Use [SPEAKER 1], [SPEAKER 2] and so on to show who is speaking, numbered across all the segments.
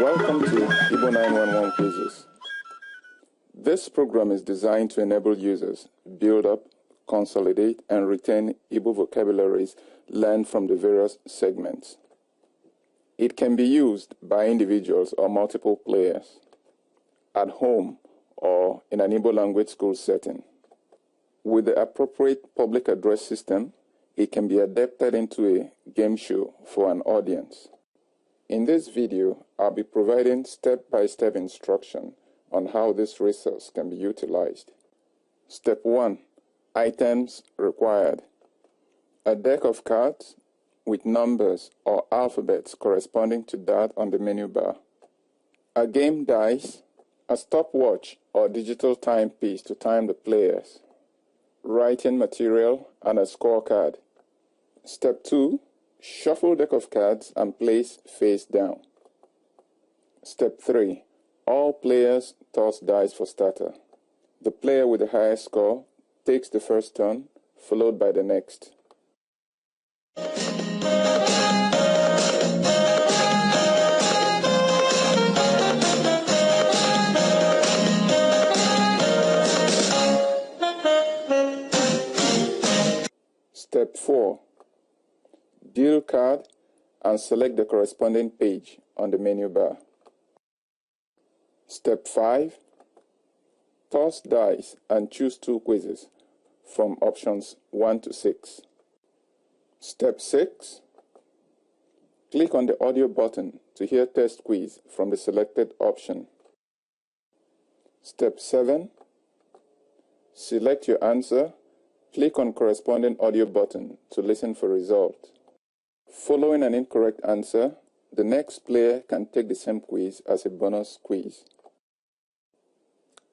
[SPEAKER 1] Welcome to Igbo 911 Quizzes. This program is designed to enable users build up, consolidate, and retain Igbo vocabularies learned from the various segments. It can be used by individuals or multiple players, at home or in an Igbo language school setting. With the appropriate public address system, it can be adapted into a game show for an audience. In this video, I'll be providing step-by-step instruction on how this resource can be utilized. Step 1. Items required. A deck of cards with numbers or alphabets corresponding to that on the menu bar. A game dice, a stopwatch or digital timepiece to time the players. Writing material and a scorecard. Step 2. Shuffle deck of cards and place face down. Step 3. All players toss dice for starter. The player with the highest score takes the first turn, followed by the next. Step 4. Deal card and select the corresponding page on the menu bar. Step 5. Toss dice and choose 2 quizzes from options 1 to 6. Step 6. Click on the audio button to hear test quiz from the selected option. Step 7. Select your answer. Click on corresponding audio button to listen for result. Following an incorrect answer, the next player can take the same quiz as a bonus quiz.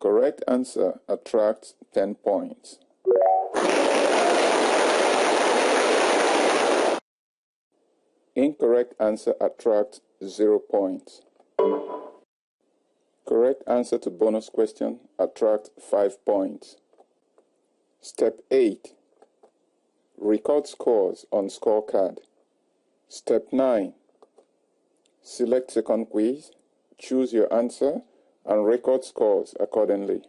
[SPEAKER 1] Correct answer attracts 10 points. Incorrect answer attracts 0 points. Correct answer to bonus question attracts 5 points. Step 8. Record scores on scorecard. Step 9. Select second quiz, choose your answer, and record scores accordingly.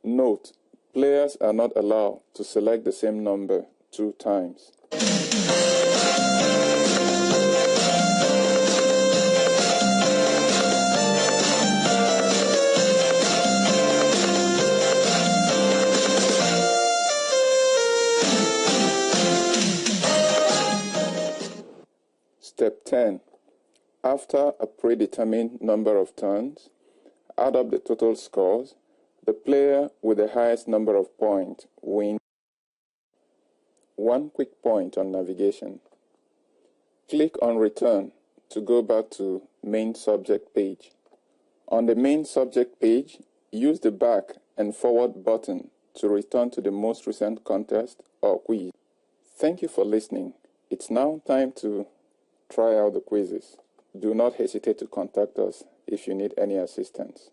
[SPEAKER 1] Note, players are not allowed to select the same number 2 times. Step 10. After a predetermined number of turns, add up the total scores. The player with the highest number of points wins. 1 quick point on navigation. Click on Return to go back to Main Subject page. On the Main Subject page, use the back and forward button to return to the most recent contest or quiz. Thank you for listening. It's now time to try out the quizzes. Do not hesitate to contact us if you need any assistance.